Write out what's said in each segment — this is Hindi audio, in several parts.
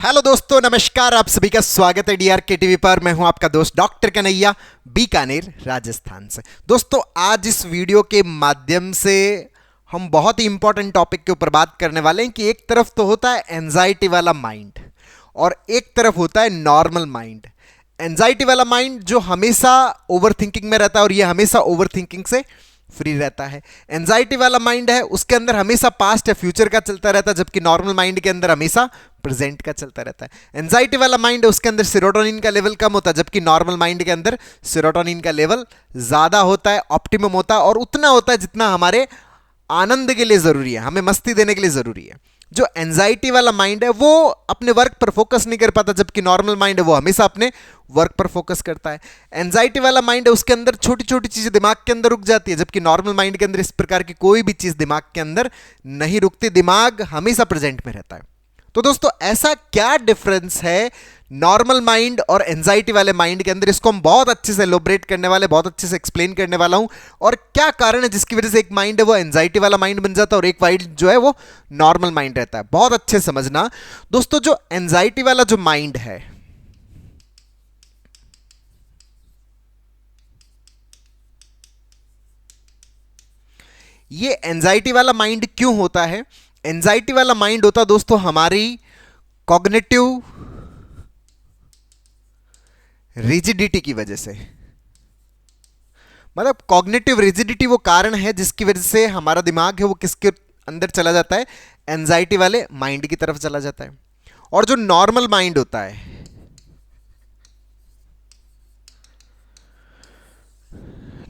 हेलो दोस्तों, नमस्कार। आप सभी का स्वागत है डीआरके टीवी पर। मैं हूं आपका दोस्त डॉक्टर कन्हैया, बीकानेर, राजस्थान से। दोस्तों, आज इस वीडियो के माध्यम से हम बहुत ही इंपॉर्टेंट टॉपिक के ऊपर बात करने वाले हैं कि एक तरफ तो होता है एंजाइटी वाला माइंड और एक तरफ होता है नॉर्मल माइंड। एंजाइटी वाला माइंड जो हमेशा ओवर थिंकिंग में रहता है और ये हमेशा ओवर थिंकिंग से फ्री रहता है। एंजाइटी वाला माइंड है, उसके अंदर हमेशा पास्ट या फ्यूचर का चलता रहता है, जबकि नॉर्मल माइंड के अंदर हमेशा प्रेजेंट का चलता रहता है। एंजाइटी वाला माइंड है, उसके अंदर सेरोटोनिन का लेवल कम होता है, जबकि नॉर्मल माइंड के अंदर सेरोटोनिन का लेवल ज्यादा होता है, ऑप्टिमम होता है और उतना होता है जितना हमारे आनंद के लिए जरूरी है, हमें मस्ती देने के लिए जरूरी है। जो एंजाइटी वाला माइंड है वो अपने वर्क पर फोकस नहीं कर पाता, जबकि नॉर्मल माइंड है वो हमेशा अपने वर्क पर फोकस करता है। एंजाइटी वाला माइंड है, उसके अंदर छोटी छोटी चीजें दिमाग के अंदर रुक जाती है, जबकि नॉर्मल माइंड के अंदर इस प्रकार की कोई भी चीज दिमाग के अंदर नहीं रुकती, दिमाग हमेशा प्रेजेंट में रहता है। तो दोस्तों, ऐसा क्या डिफरेंस है नॉर्मल माइंड और एंजाइटी वाले माइंड के अंदर, इसको हम बहुत अच्छे से एलोबरेट करने वाले, बहुत अच्छे से एक्सप्लेन करने वाला हूं। और क्या कारण है जिसकी वजह से एक माइंड है वो एंजाइटी वाला माइंड बन जाता है और एक माइंड जो है वो नॉर्मल माइंड रहता है। बहुत अच्छे से समझना दोस्तों, जो एंजाइटी वाला जो माइंड है, ये एंजाइटी वाला माइंड क्यों होता है? एंजाइटी वाला माइंड होता दोस्तों हमारी कॉग्निटिव रिजिडिटी की वजह से। मतलब कॉग्निटिव रिजिडिटी वो कारण है जिसकी वजह से हमारा दिमाग है वो किसके अंदर चला जाता है? एंजाइटी वाले माइंड की तरफ चला जाता है। और जो नॉर्मल माइंड होता है,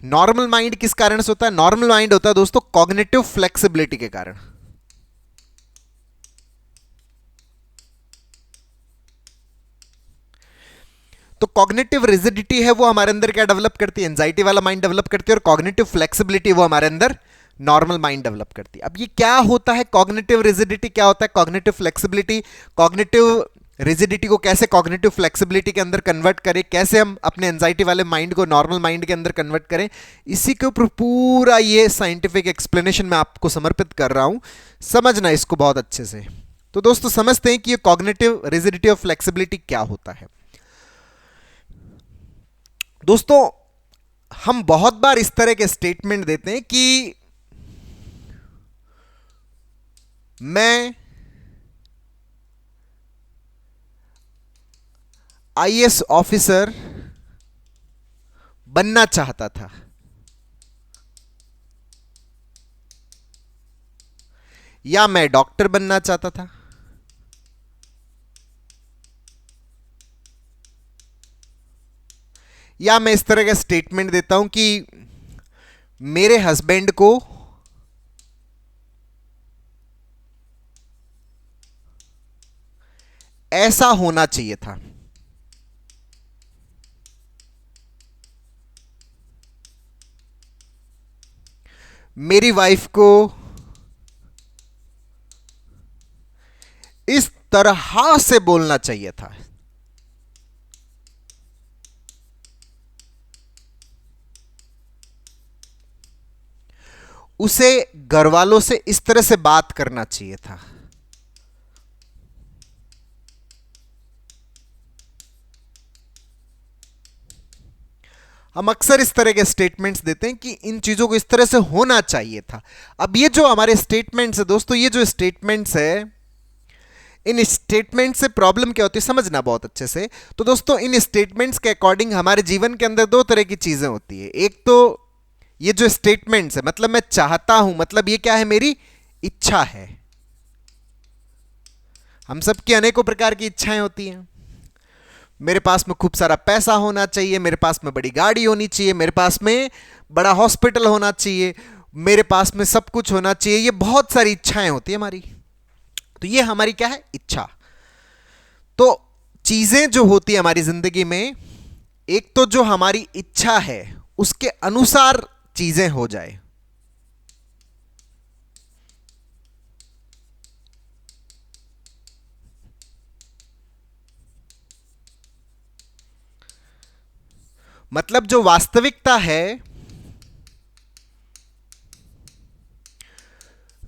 नॉर्मल माइंड किस कारण से होता है? नॉर्मल माइंड होता है दोस्तों कॉग्निटिव फ्लेक्सिबिलिटी के कारण। तो कॉग्निटिव रिजिडिटी है वो हमारे अंदर क्या डेवलप करती है? एंजाइटी वाला माइंड डेवलप करती है। और कॉग्निटिव फ्लेक्सिबिलिटी वो हमारे अंदर नॉर्मल माइंड डेवलप करती है। अब ये क्या होता है? कॉग्निटिव रिजिडिटी क्या होता है? Cognitive flexibility. कॉग्निटिव रिजिडिटी को कैसे कॉग्निटिव फ्लेक्सिबिलिटी के अंदर कन्वर्ट करें, कैसे हम अपने एंजाइटी वाले माइंड को नॉर्मल माइंड के अंदर कन्वर्ट करें, इसी के ऊपर पूरा ये साइंटिफिक एक्सप्लेनेशन मैं आपको समर्पित कर रहा हूं। समझना इसको बहुत अच्छे से। तो दोस्तों, समझते हैं कि ये कॉग्निटिव रिजिडिटी और फ्लेक्सिबिलिटी क्या होता है। दोस्तों, हम बहुत बार इस तरह के स्टेटमेंट देते हैं कि मैं आईएएस ऑफिसर बनना चाहता था, या मैं डॉक्टर बनना चाहता था, या मैं इस तरह का स्टेटमेंट देता हूं कि मेरे हस्बैंड को ऐसा होना चाहिए था। मेरी वाइफ को इस तरह से बोलना चाहिए था। उसे घर वालों से इस तरह से बात करना चाहिए था। हम अक्सर इस तरह के स्टेटमेंट्स देते हैं कि इन चीजों को इस तरह से होना चाहिए था। अब ये जो हमारे स्टेटमेंट्स है दोस्तों, ये जो स्टेटमेंट्स है, इन स्टेटमेंट से प्रॉब्लम क्या होती है समझना बहुत अच्छे से। तो दोस्तों, इन स्टेटमेंट्स के अकॉर्डिंग हमारे जीवन के अंदर दो तरह की चीजें होती है। एक तो ये जो स्टेटमेंट्स है, मतलब मैं चाहता हूं, मतलब ये क्या है? मेरी इच्छा है। हम सबकी अनेकों प्रकार की इच्छाएं होती हैं। मेरे पास में खूब सारा पैसा होना चाहिए, मेरे पास में बड़ी गाड़ी होनी चाहिए, मेरे पास में बड़ा हॉस्पिटल होना चाहिए, मेरे पास में सब कुछ होना चाहिए। ये बहुत सारी इच्छाएं होती है हमारी। तो ये हमारी क्या है? इच्छा। तो चीजें जो होती है हमारी जिंदगी में, एक तो जो हमारी इच्छा है उसके अनुसार चीजें हो जाए। मतलब जो वास्तविकता है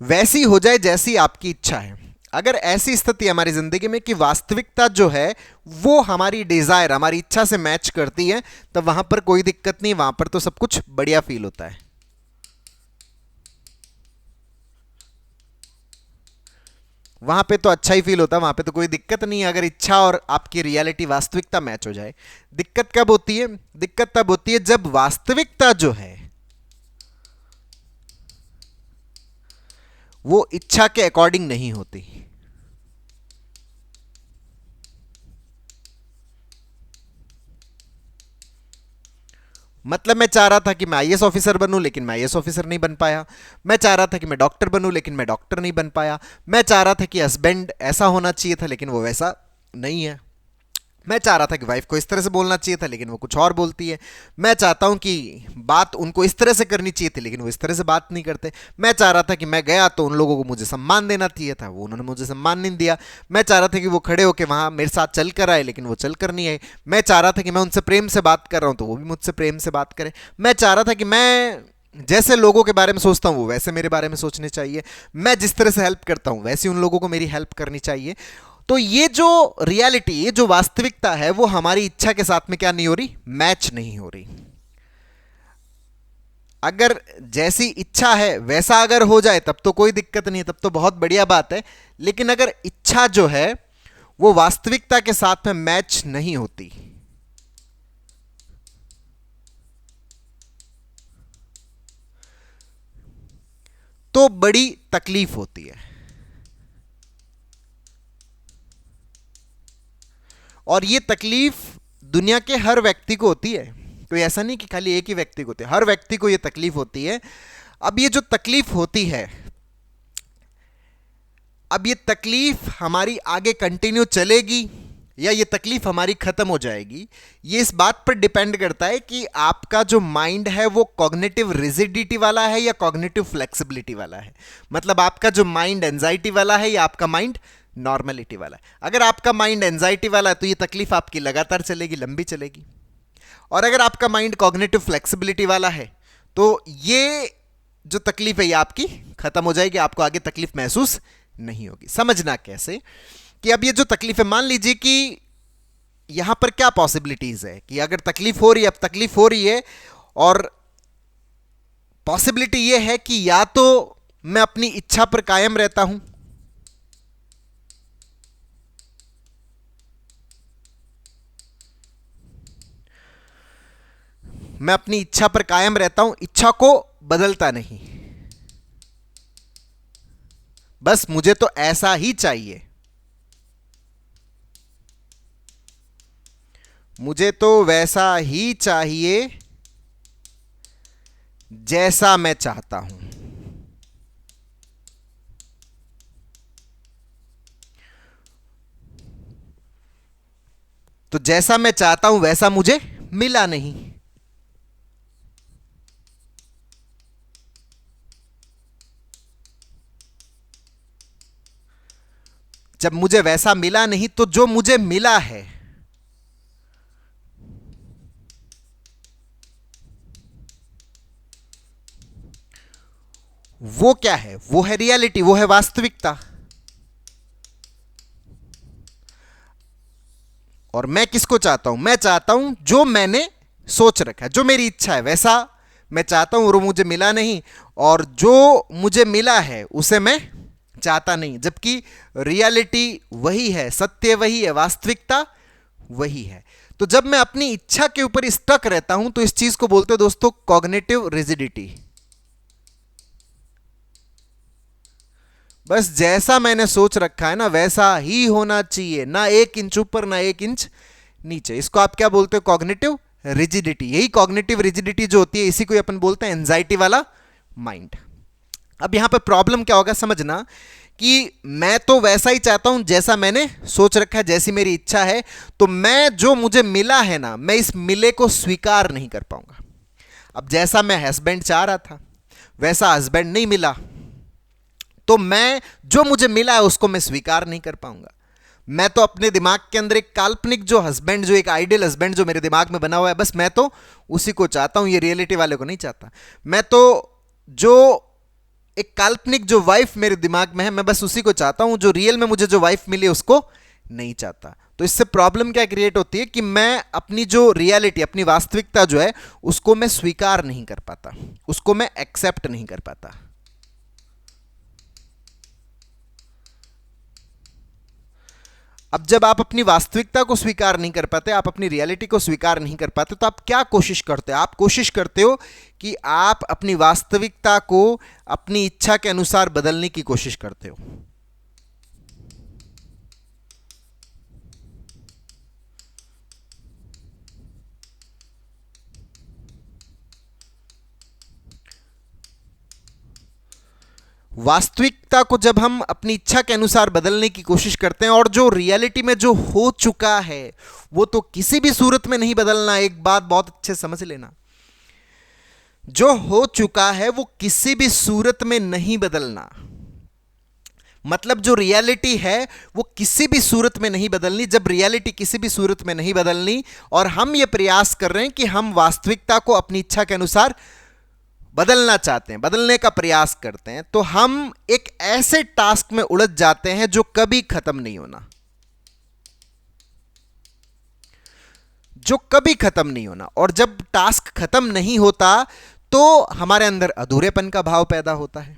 वैसी हो जाए जैसी आपकी इच्छा है। अगर ऐसी स्थिति हमारी जिंदगी में कि वास्तविकता जो है वो हमारी डिजायर, हमारी इच्छा से मैच करती है, तब वहां पर कोई दिक्कत नहीं, वहां पर तो सब कुछ बढ़िया फील होता है। वहां पे तो अच्छा ही फील होता है, वहां पे तो कोई दिक्कत नहीं है अगर इच्छा और आपकी रियलिटी, वास्तविकता मैच हो जाए। दिक्कत कब होती है? दिक्कत तब होती है जब वास्तविकता जो है वो इच्छा के अकॉर्डिंग नहीं होती। मतलब मैं चाह रहा था कि मैं आईएएस ऑफिसर बनूं, लेकिन मैं आईएएस ऑफिसर नहीं बन पाया। मैं चाह रहा था कि मैं डॉक्टर बनूं, लेकिन मैं डॉक्टर नहीं बन पाया। मैं चाह रहा था कि हस्बैंड ऐसा होना चाहिए था, लेकिन वो वैसा नहीं है। मैं चाह रहा था कि वाइफ को इस तरह से बोलना चाहिए था, लेकिन वो कुछ और बोलती है। मैं चाहता हूं कि बात उनको इस तरह से करनी चाहिए थी, लेकिन वो इस तरह से बात नहीं करते। मैं चाह रहा था कि मैं गया तो उन लोगों को मुझे सम्मान देना चाहिए था, वो उन्होंने मुझे सम्मान नहीं दिया। मैं चाह रहा था कि वो खड़े होकर वहां मेरे साथ चल कर आए, लेकिन वो चल कर नहीं आए। मैं चाह रहा था कि मैं उनसे प्रेम से बात कर रहा हूं, तो वो भी मुझसे प्रेम से बात करें। मैं चाह रहा था कि मैं जैसे लोगों के बारे में सोचता हूं वो वैसे मेरे बारे में सोचने चाहिए। मैं जिस तरह से हेल्प करता हूं वैसे उन लोगों को मेरी हेल्प करनी चाहिए। तो ये जो रियलिटी, ये जो वास्तविकता है, वो हमारी इच्छा के साथ में क्या नहीं हो रही? मैच नहीं हो रही। अगर जैसी इच्छा है वैसा अगर हो जाए तब तो कोई दिक्कत नहीं है, तब तो बहुत बढ़िया बात है। लेकिन अगर इच्छा जो है वो वास्तविकता के साथ में मैच नहीं होती, तो बड़ी तकलीफ होती है। और ये तकलीफ दुनिया के हर व्यक्ति को होती है, कोई ऐसा नहीं कि खाली एक ही व्यक्ति को होती है, हर व्यक्ति को ये तकलीफ होती है। अब ये जो तकलीफ होती है, अब ये तकलीफ हमारी आगे कंटिन्यू चलेगी या ये तकलीफ हमारी खत्म हो जाएगी, ये इस बात पर डिपेंड करता है कि आपका जो माइंड है वो कॉग्निटिव रिजिडिटी वाला है या कॉग्निटिव फ्लेक्सिबिलिटी वाला है। मतलब आपका जो माइंड एंजाइटी वाला है या आपका माइंड नॉर्मलिटी वाला है। अगर आपका माइंड एंजाइटी वाला है तो ये तकलीफ आपकी लगातार चलेगी, लंबी चलेगी। और अगर आपका माइंड कॉग्निटिव फ्लेक्सिबिलिटी वाला है तो ये जो तकलीफ है ये आपकी खत्म हो जाएगी, आपको आगे तकलीफ महसूस नहीं होगी। समझना कैसे कि अब ये जो तकलीफ है, मान लीजिए कि यहां पर क्या पॉसिबिलिटीज है कि अगर तकलीफ हो रही है, अब तकलीफ हो रही है और पॉसिबिलिटी ये है कि या तो मैं अपनी इच्छा पर कायम रहता हूं, मैं अपनी इच्छा पर कायम रहता हूं, इच्छा को बदलता नहीं, बस मुझे तो ऐसा ही चाहिए, मुझे तो वैसा ही चाहिए जैसा मैं चाहता हूं। तो जैसा मैं चाहता हूं वैसा मुझे मिला नहीं। जब मुझे वैसा मिला नहीं तो जो मुझे मिला है वो क्या है? वो है रियलिटी, वो है वास्तविकता। और मैं किसको चाहता हूं? मैं चाहता हूं जो मैंने सोच रखा है, जो मेरी इच्छा है वैसा मैं चाहता हूं, और वो मुझे मिला नहीं। और जो मुझे मिला है उसे मैं चाहता नहीं, जबकि रियलिटी वही है, सत्य वही है, वास्तविकता वही है। तो जब मैं अपनी इच्छा के ऊपर स्टक रहता हूं तो इस चीज को बोलते हैं दोस्तों कॉग्निटिव रिजिडिटी। बस जैसा मैंने सोच रखा है ना वैसा ही होना चाहिए, ना एक इंच ऊपर ना एक इंच नीचे। इसको आप क्या बोलते हो? Cognitive rigidity. यही कॉग्निटिव रिजिडिटी जो होती है इसी को अपन बोलते हैं एंजाइटी वाला माइंड। अब यहां पर प्रॉब्लम क्या होगा समझना कि मैं तो वैसा ही चाहता हूं जैसा मैंने सोच रखा है, जैसी मेरी इच्छा है। तो मैं जो मुझे मिला है ना, मैं इस मिले को स्वीकार नहीं कर पाऊंगा। अब जैसा मैं हस्बैंड चाह रहा था वैसा हस्बैंड नहीं मिला, तो मैं जो मुझे मिला है उसको मैं स्वीकार नहीं कर पाऊंगा। मैं तो अपने दिमाग के अंदर एक काल्पनिक जो हस्बैंड, जो एक आइडियल हस्बैंड जो मेरे दिमाग में बना हुआ है, बस मैं तो उसी को चाहता हूं, ये रियलिटी वाले को नहीं चाहता। मैं तो जो एक काल्पनिक जो वाइफ मेरे दिमाग में है, मैं बस उसी को चाहता हूं, जो रियल में मुझे जो वाइफ मिली उसको नहीं चाहता। तो इससे प्रॉब्लम क्या क्रिएट होती है कि मैं अपनी जो रियलिटी, अपनी वास्तविकता जो है उसको मैं स्वीकार नहीं कर पाता, उसको मैं एक्सेप्ट नहीं कर पाता। अब जब आप अपनी वास्तविकता को स्वीकार नहीं कर पाते, आप अपनी रियलिटी को स्वीकार नहीं कर पाते, तो आप क्या कोशिश करते हो? आप कोशिश करते हो कि आप अपनी वास्तविकता को अपनी इच्छा के अनुसार बदलने की कोशिश करते हो। वास्तविकता को जब हम अपनी इच्छा के अनुसार बदलने की कोशिश करते हैं, और जो रियलिटी में जो हो चुका है वो तो किसी भी सूरत में नहीं बदलना। एक बात बहुत अच्छे समझ लेना, जो हो चुका है वो किसी भी सूरत में नहीं बदलना। मतलब जो रियलिटी है वो किसी भी सूरत में नहीं बदलनी। जब रियलिटी किसी भी सूरत में नहीं बदलनी और हम ये प्रयास कर रहे हैं कि हम वास्तविकता को अपनी इच्छा के अनुसार बदलना चाहते हैं, बदलने का प्रयास करते हैं, तो हम एक ऐसे टास्क में उलझ जाते हैं जो कभी खत्म नहीं होना, जो कभी खत्म नहीं होना। और जब टास्क खत्म नहीं होता तो हमारे अंदर अधूरेपन का भाव पैदा होता है।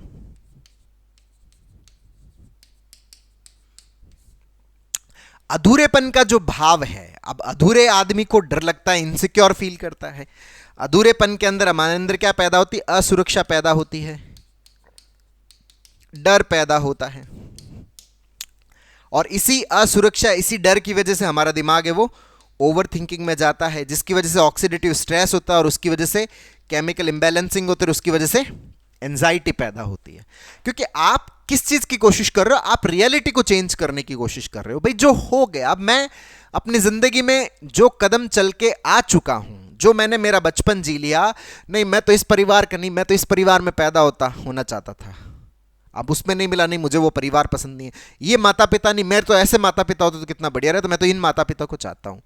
अधूरेपन का जो भाव है, अब अधूरे आदमी को डर लगता है, इनसिक्योर फील करता है। अधूरेपन के अंदर हमारे अंदर क्या पैदा होती है? असुरक्षा पैदा होती है, डर पैदा होता है। और इसी असुरक्षा, इसी डर की वजह से हमारा दिमाग है वो ओवर थिंकिंग में जाता है, जिसकी वजह से ऑक्सीडेटिव स्ट्रेस होता है, और उसकी वजह से केमिकल इम्बैलेंसिंग होती है, और उसकी वजह से एंजाइटी पैदा होती है। क्योंकि आप किस चीज की कोशिश कर रहे हो? आप रियलिटी को चेंज करने की कोशिश कर रहे हो। भाई जो हो गया, अब मैं अपनी जिंदगी में जो कदम चल के आ चुका हूं, जो मैंने मेरा बचपन जी लिया, नहीं मैं तो इस परिवार का नहीं, मैं तो इस परिवार में पैदा होना चाहता था, अब उसमें नहीं मिला, नहीं मुझे वो परिवार पसंद नहीं है, ये माता पिता नहीं, मेरे तो ऐसे माता पिता होते तो कितना बढ़िया रहे, तो मैं तो इन माता पिता को चाहता हूं।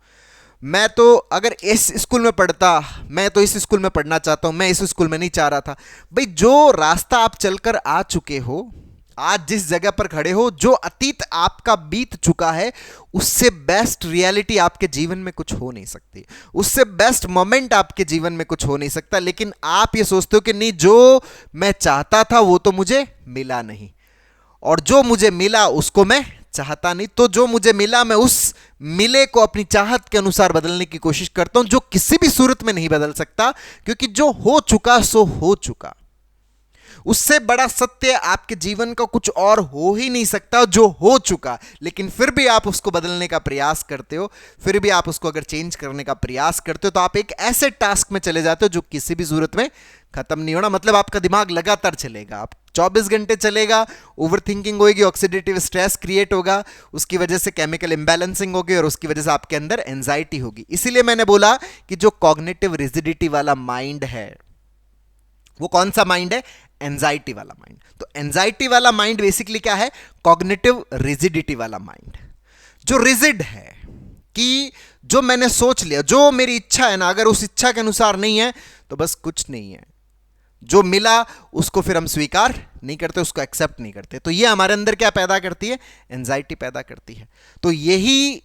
मैं तो अगर इस स्कूल में पढ़ता, मैं तो इस स्कूल में पढ़ना चाहता हूं, मैं इस स्कूल में नहीं चाह रहा था। भाई जो रास्ता आप चलकर आ चुके हो, आज जिस जगह पर खड़े हो, जो अतीत आपका बीत चुका है, उससे बेस्ट रियलिटी आपके जीवन में कुछ हो नहीं सकती, उससे बेस्ट मोमेंट आपके जीवन में कुछ हो नहीं सकता। लेकिन आप ये सोचते हो कि नहीं, जो मैं चाहता था वो तो मुझे मिला नहीं, और जो मुझे मिला उसको मैं चाहता नहीं, तो जो मुझे मिला मैं उस मिले को अपनी चाहत के अनुसार बदलने की कोशिश करता हूं, जो किसी भी सूरत में नहीं बदल सकता, क्योंकि जो हो चुका सो हो चुका। उससे बड़ा सत्य आपके जीवन का कुछ और हो ही नहीं सकता, जो हो चुका। लेकिन फिर भी आप उसको बदलने का प्रयास करते हो, फिर भी आप उसको अगर चेंज करने का प्रयास करते हो, तो आप एक ऐसे टास्क में चले जाते हो जो किसी भी सूरत में खत्म नहीं होना। मतलब आपका दिमाग लगातार चलेगा, आप 24 घंटे चलेगा, ओवर थिंकिंग होगी, ऑक्सीडेटिव स्ट्रेस क्रिएट होगा, उसकी वजह से केमिकल इंबैलेंसिंग होगी, और उसकी वजह से आपके अंदर एंजाइटी होगी। इसीलिए मैंने बोला कि जो कॉग्निटिव रिजिडिटी वाला माइंड है, वो कौन सा माइंड है? एंजाइटी वाला माइंड। तो एंजाइटी वाला माइंड बेसिकली क्या है? कॉग्निटिव रिजिडिटी वाला माइंड, जो रिजिड है कि जो मैंने सोच लिया, जो मेरी इच्छा है ना, अगर उस इच्छा के अनुसार नहीं है तो बस कुछ नहीं है। जो मिला उसको फिर हम स्वीकार नहीं करते, उसको एक्सेप्ट नहीं करते। तो ये हमारे अंदर क्या पैदा करती है? एंजाइटी पैदा करती है। तो यही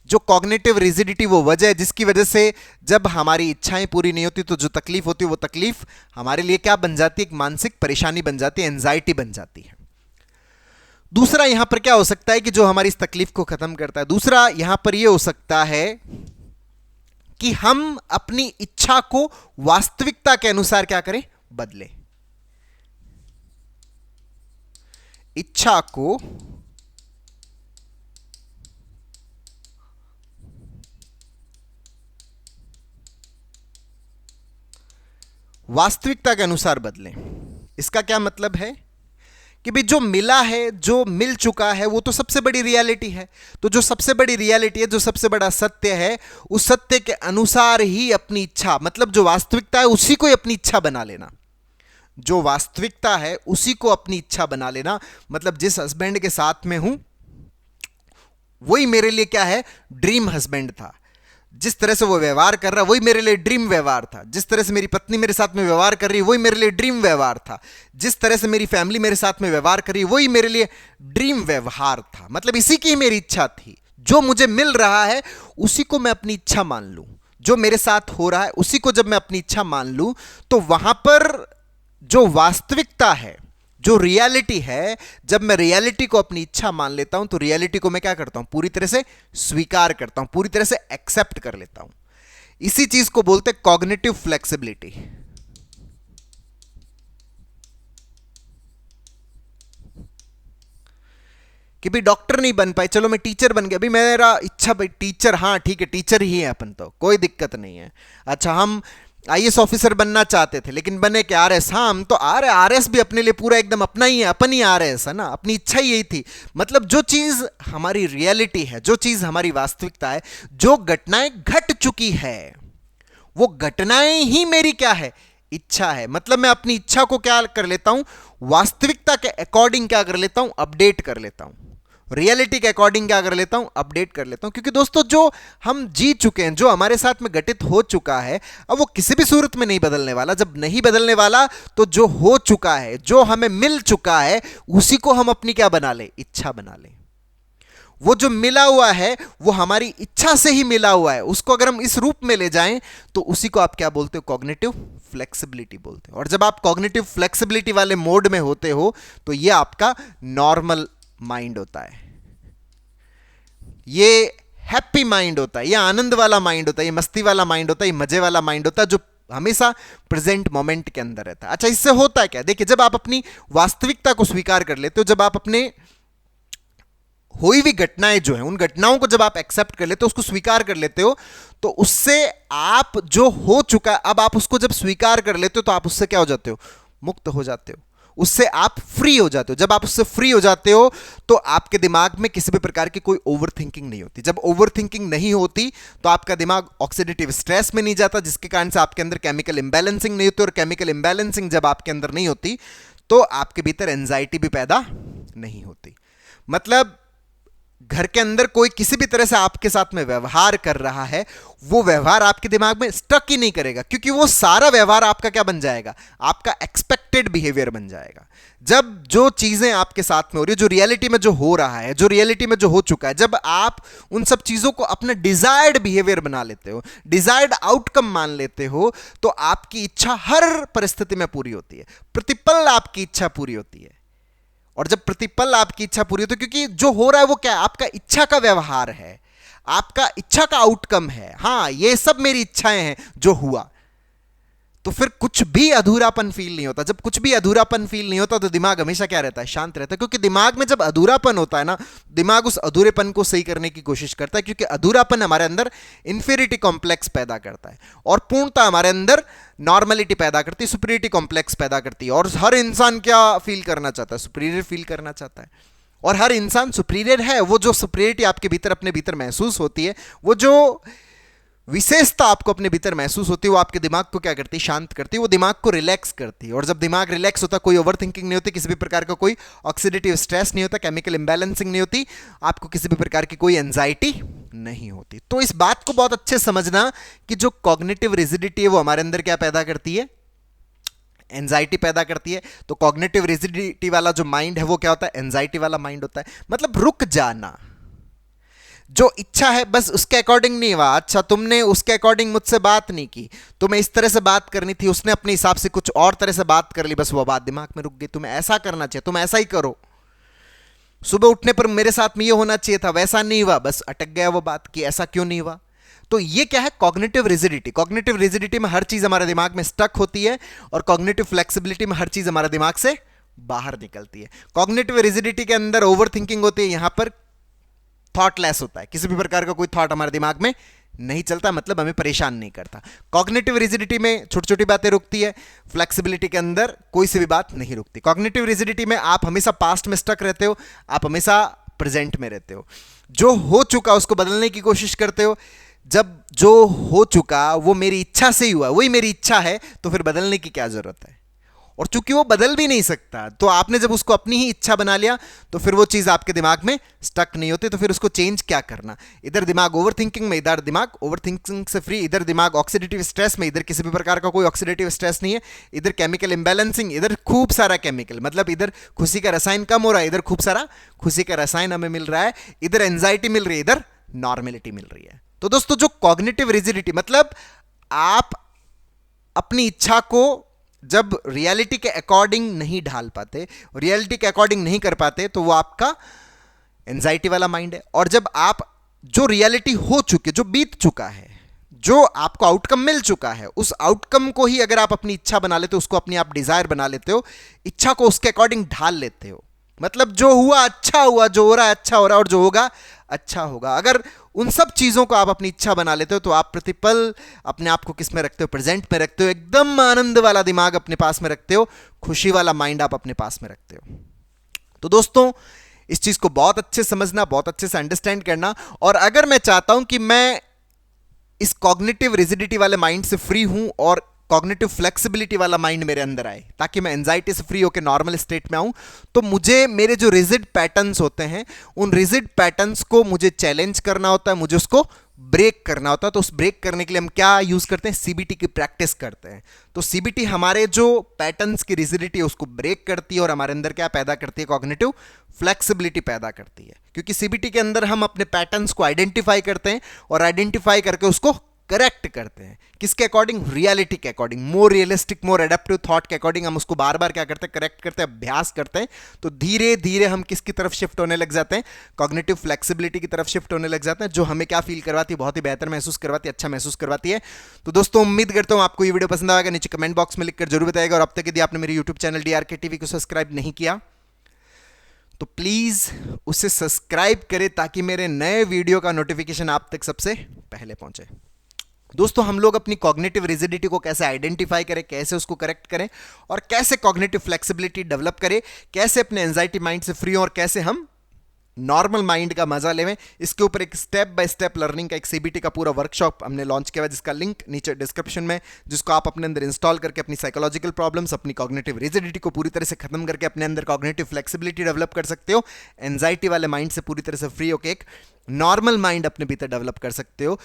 जो कॉग्निटिव रिजिडिटी, वो वजह है जिसकी वजह से जब हमारी इच्छाएं पूरी नहीं होती तो जो तकलीफ होती है, वो तकलीफ हमारे लिए क्या बन जाती है? एक मानसिक परेशानी बन जाती है, एंजाइटी बन जाती है। दूसरा यहां पर क्या हो सकता है कि जो हमारी इस तकलीफ को खत्म करता है, दूसरा यहां पर यह हो सकता है कि हम अपनी इच्छा को वास्तविकता के अनुसार क्या करें? बदले। इच्छा को वास्तविकता के अनुसार बदलें। इसका क्या मतलब है कि भाई जो मिला है, जो मिल चुका है, वो तो सबसे बड़ी रियलिटी है। तो जो सबसे बड़ी रियलिटी है, जो सबसे बड़ा सत्य है, उस सत्य के अनुसार ही अपनी इच्छा, मतलब जो वास्तविकता है उसी को ही अपनी इच्छा बना लेना। जो वास्तविकता है उसी को अपनी इच्छा बना लेना। मतलब जिस हस्बैंड के साथ में हूं वही मेरे लिए क्या है? ड्रीम हस्बैंड था। जिस तरह से वो व्यवहार कर रहा है वही मेरे लिए ड्रीम व्यवहार था, जिस तरह से मेरी पत्नी मेरे साथ में व्यवहार कर रही है वही मेरे लिए ड्रीम व्यवहार था, जिस तरह से मेरी फैमिली मेरे साथ में व्यवहार कर रही है वही मेरे लिए ड्रीम व्यवहार था। मतलब इसी की मेरी इच्छा थी, जो मुझे मिल रहा है उसी को मैं अपनी इच्छा मान लूं, जो मेरे साथ हो रहा है उसी को जब मैं अपनी इच्छा मान लूं, तो वहां पर जो वास्तविकता है, जो रियलिटी है, जब मैं रियलिटी को अपनी इच्छा मान लेता हूं तो रियलिटी को मैं क्या करता हूं, पूरी तरह से स्वीकार करता हूं, पूरी तरह से एक्सेप्ट कर लेता हूं। इसी चीज को बोलते हैं कॉग्निटिव फ्लेक्सिबिलिटी। कि भाई डॉक्टर नहीं बन पाए, चलो मैं टीचर बन गया, अभी मेरा इच्छा भाई टीचर, हाँ ठीक है टीचर ही है अपन, तो कोई दिक्कत नहीं है। अच्छा हम आईएएस ऑफिसर बनना चाहते थे लेकिन बने क्या आरएस, हाँ हम तो आरएस भी अपने लिए पूरा एकदम अपना ही है, अपन ही आरएस है ना, अपनी इच्छा ही यही थी। मतलब जो चीज हमारी रियलिटी है, जो चीज हमारी वास्तविकता है, जो घटनाएं घट चुकी है वो घटनाएं ही मेरी क्या है, इच्छा है। मतलब मैं अपनी इच्छा को क्या कर लेता हूं, वास्तविकता के अकॉर्डिंग क्या कर लेता हूं, अपडेट कर लेता हूं, रियलिटी के अकॉर्डिंग क्या कर लेता हूं, अपडेट कर लेता हूं। क्योंकि दोस्तों जो हम जी चुके हैं, जो हमारे साथ में घटित हो चुका है, अब वो किसी भी सूरत में नहीं बदलने वाला। जब नहीं बदलने वाला तो जो हो चुका है, जो हमें मिल चुका है, उसी को हम अपनी क्या बना ले, इच्छा बना ले। वो जो मिला हुआ है वो हमारी इच्छा से ही मिला हुआ है, उसको अगर हम इस रूप में ले जाएं तो उसी को आप क्या बोलते हो, कॉग्निटिव फ्लेक्सिबिलिटी बोलते हो। और जब आप कॉग्निटिव फ्लेक्सिबिलिटी वाले मोड में होते हो तो ये आपका नॉर्मल माइंड होता है, ये हैप्पी माइंड होता है, ये आनंद वाला माइंड होता है, ये मस्ती वाला माइंड होता है, ये मजे वाला माइंड होता है, जो हमेशा प्रेजेंट मोमेंट के अंदर रहता है। अच्छा इससे होता है क्या, देखिए जब आप अपनी वास्तविकता को स्वीकार कर लेते हो, जब आप अपने हुई हुई घटनाएं जो हैं उन घटनाओं को जब आप एक्सेप्ट कर लेते हो, उसको स्वीकार कर लेते हो, तो उससे आप जो हो चुका है, अब आप उसको जब स्वीकार कर लेते हो तो आप उससे क्या हो जाते हो, मुक्त हो जाते हो, उससे आप फ्री हो जाते हो। जब आप उससे फ्री हो जाते हो तो आपके दिमाग में किसी भी प्रकार की कोई ओवर थिंकिंग नहीं होती। जब ओवर थिंकिंग नहीं होती तो आपका दिमाग ऑक्सीडेटिव स्ट्रेस में नहीं जाता, जिसके कारण से आपके अंदर केमिकल इंबैलेंसिंग नहीं होती, और केमिकल इंबैलेंसिंग जब आपके अंदर नहीं होती तो आपके भीतर एंजाइटी भी पैदा नहीं होती। मतलब घर के अंदर कोई किसी भी तरह से आपके साथ में व्यवहार कर रहा है, वो व्यवहार आपके दिमाग में स्टक ही नहीं करेगा, क्योंकि वो सारा व्यवहार आपका क्या बन जाएगा, आपका एक्सपेक्टेड बिहेवियर बन जाएगा। जब जो चीजें आपके साथ में हो रही है, जो रियलिटी में जो हो रहा है, जो रियलिटी में जो हो चुका है, जब आप उन सब चीजों को अपना डिजायर्ड बिहेवियर बना लेते हो, डिजायर्ड आउटकम मान लेते हो, तो आपकी इच्छा हर परिस्थिति में पूरी होती है, प्रतिपल आपकी इच्छा पूरी होती है। और जब प्रतिपल आपकी इच्छा पूरी होती है, क्योंकि जो हो रहा है वो क्या है, आपका इच्छा का व्यवहार है, आपका इच्छा का आउटकम है। हाँ ये सब मेरी इच्छाएं हैं जो हुआ, तो फिर कुछ भी अधूरापन फील नहीं होता। जब कुछ भी अधूरापन फील नहीं होता तो दिमाग हमेशा क्या रहता है, शांत रहता है। क्योंकि दिमाग में जब अधूरापन होता है ना, दिमाग उस अधूरेपन को सही करने की कोशिश करता है, क्योंकि अधूरापन हमारे अंदर इंफीरियरिटी कॉम्प्लेक्स पैदा करता है, और पूर्णता हमारे अंदर नॉर्मलिटी पैदा करती है, सुपीरियरिटी कॉम्प्लेक्स पैदा करती है। और हर इंसान क्या फील करना चाहता है, सुपीरियर फील करना चाहता है, और हर इंसान सुपीरियर है। वो जो सुपीरियरिटी आपके भीतर अपने भीतर महसूस होती है, वो जो विशेषता आपको अपने भीतर महसूस होती है, वो आपके दिमाग को क्या करती है, शांत करती है, वो दिमाग को रिलैक्स करती है। और जब दिमाग रिलैक्स होता है, कोई ओवर थिंकिंग नहीं होती, किसी भी प्रकार का कोई ऑक्सीडेटिव स्ट्रेस नहीं होता, केमिकल इंबैलेंसिंग नहीं होती, आपको किसी भी प्रकार की कोई एंजाइटी नहीं होती। तो इस बात को बहुत अच्छे समझना कि जो कॉग्निटिव रिजिडिटी है वो हमारे अंदर क्या पैदा करती है, एंजाइटी पैदा करती है। तो कॉग्निटिव रिजिडिटी वाला जो माइंड है वो क्या होता है, एंजाइटी वाला माइंड होता है। मतलब रुक जाना, जो इच्छा है बस उसके अकॉर्डिंग नहीं हुआ, अच्छा तुमने उसके अकॉर्डिंग मुझसे बात नहीं की, तुम्हें इस तरह से बात करनी थी, उसने अपने हिसाब से कुछ और तरह से बात कर ली, बस वो बात दिमाग में रुक गई, तुम्हें ऐसा करना चाहिए, तुम ऐसा ही करो, सुबह उठने पर मेरे साथ में ये होना चाहिए था, वैसा नहीं हुआ, बस अटक गया वो बात कि ऐसा क्यों नहीं हुआ। तो ये क्या है, कॉग्निटिव रिजिडिटी। कॉग्निटिव रिजिडिटी में हर चीज हमारे दिमाग में स्टक होती है, और कॉग्निटिव फ्लेक्सिबिलिटी में हर चीज हमारे दिमाग से बाहर निकलती है। कॉग्निटिव रिजिडिटी के अंदर ओवर थिंकिंग होती है, यहां पर थॉटलेस होता है, किसी भी प्रकार का कोई थॉट हमारे दिमाग में नहीं चलता, मतलब हमें परेशान नहीं करता। कॉग्निटिव रिजिडिटी में छोटी छोटी बातें रुकती है, फ्लेक्सिबिलिटी के अंदर कोई सी भी बात नहीं रुकती। कॉग्निटिव रिजिडिटी में आप हमेशा पास्ट में स्टक रहते हो, आप हमेशा प्रेजेंट में रहते हो, जो हो चुका उसको बदलने की कोशिश करते हो। जब जो हो चुका वो मेरी इच्छा से ही हुआ, वही मेरी इच्छा है, तो फिर बदलने की क्या जरूरत है। और चूंकि वो बदल भी नहीं सकता, तो आपने जब उसको अपनी ही इच्छा बना लिया तो फिर वो चीज़ आपके दिमाग में स्टक नहीं होती, तो फिर उसको चेंज क्या करना। इधर दिमाग ओवर थिंकिंग में, इधर दिमाग ओवर थिंकिंग से फ्री, इधर दिमाग ऑक्सीडेटिव स्ट्रेस में, इधर किसी भी प्रकार का कोई ऑक्सीडेटिव स्ट्रेस नहीं है, इधर केमिकल इम्बैलेंसिंग, इधर खूब सारा केमिकल, मतलब इधर खुशी का रसायन कम हो रहा है, इधर खूब सारा खुशी का रसायन हमें मिल रहा है, इधर एंजाइटी मिल रही है, इधर नॉर्मेलिटी मिल रही है। तो दोस्तों जो कॉग्निटिव रिजिडिटी, मतलब आप अपनी इच्छा को जब रियलिटी के अकॉर्डिंग नहीं ढाल पाते, रियलिटी के अकॉर्डिंग नहीं कर पाते, तो वो आपका एंजाइटी वाला माइंड है। और जब आप जो रियलिटी हो चुकी, जो बीत चुका है, जो आपको आउटकम मिल चुका है, उस आउटकम को ही अगर आप अपनी इच्छा बना लेते हो, उसको अपनी आप डिजायर बना लेते हो, इच्छा को उसके अकॉर्डिंग ढाल लेते हो, मतलब जो हुआ अच्छा हुआ, जो हो रहा है अच्छा हो रहा है, और जो होगा अच्छा होगा। अगर उन सब चीजों को आप अपनी इच्छा बना लेते हो, तो आप प्रतिपल अपने आप को किस में रखते हो, प्रेजेंट में रखते हो, एकदम आनंद वाला दिमाग अपने पास में रखते हो, खुशी वाला माइंड आप अपने पास में रखते हो। तो दोस्तों इस चीज को बहुत अच्छे से समझना, बहुत अच्छे से अंडरस्टैंड करना। और अगर मैं चाहता हूं कि मैं इस कॉग्निटिव रिजिडिटी वाले माइंड से फ्री हूं और कॉग्निटिव फ्लेक्सिबिलिटी वाला माइंड मेरे अंदर आए, ताकि मैं एंजाइटी से फ्री होकर नॉर्मल स्टेट में आऊं, तो मुझे मेरे जो रिजिड पैटर्न्स होते हैं, उन रिजिड पैटर्न्स को मुझे चैलेंज करना होता है, मुझे उसको ब्रेक करना होता है। तो उस ब्रेक करने के लिए हम क्या यूज करते हैं, सीबीटी की प्रैक्टिस करते हैं। तो सीबीटी हमारे जो पैटर्न्स की रिजिडिटी है उसको ब्रेक करती है और हमारे अंदर क्या पैदा करती है, कॉग्निटिव फ्लेक्सिबिलिटी पैदा करती है। क्योंकि सीबीटी के अंदर हम अपने पैटर्न्स को आइडेंटिफाई करते हैं और आइडेंटिफाई करके उसको करेक्ट करते हैं। किसके अकॉर्डिंग, रियलिटी के अकॉर्डिंग, मोर रियलिस्टिक, मोर एडेप्टिव थॉट के अकॉर्डिंग हम उसको बार बार क्या करते हैं, करेक्ट करते हैं, अभ्यास करते हैं। तो धीरे धीरे हम किसकी तरफ शिफ्ट होने लग जाते हैं, कॉग्निटिव फ्लेक्सिबिलिटी की तरफ शिफ्ट होने लग जाते हैं, जो हमें क्या फील करवाती है, बहुत ही बेहतर महसूस करवाती है, अच्छा महसूस करवाती है। तो दोस्तों उम्मीद करता हूं आपको ये वीडियो पसंद आएगा, नीचे कमेंट बॉक्स में लिखकर जरूर बताएगा। और अब तक यदि आपने मेरे यूट्यूब चैनल डीआरके टीवी को सब्सक्राइब नहीं किया तो प्लीज उसे सब्सक्राइब करें, ताकि मेरे नए वीडियो का नोटिफिकेशन आप तक सबसे पहले पहुंचे। दोस्तों हम लोग अपनी कॉग्निटिव रिजिडिटी को कैसे आइडेंटिफाई करें, कैसे उसको करेक्ट करें, और कैसे कॉग्निटिव फ्लेक्सिबिलिटी डेवलप करें, कैसे अपने एंजाइटी माइंड से फ्री हो, और कैसे हम नॉर्मल माइंड का मजा लेवें, इसके ऊपर एक स्टेप बाय स्टेप लर्निंग का एक सीबीटी का पूरा वर्कशॉप हमने लॉन्च किया है, जिसका लिंक नीचे डिस्क्रिप्शन में, जिसको आप अपने अंदर इंस्टॉल करके अपनी साइकोलॉजिकल प्रॉब्लम्स, अपनी कॉग्निटिव रिजिडिटी को पूरी तरह से खत्म करके अपने अंदर कॉग्निटिव फ्लेक्सिबिलिटी डेवलप कर सकते हो, एंजाइटी वाले माइंड से पूरी तरह से फ्री होकर एक नॉर्मल माइंड अपने भीतर डेवलप कर सकते हो।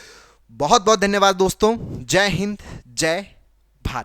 बहुत बहुत धन्यवाद दोस्तों। जय हिंद, जय भारत।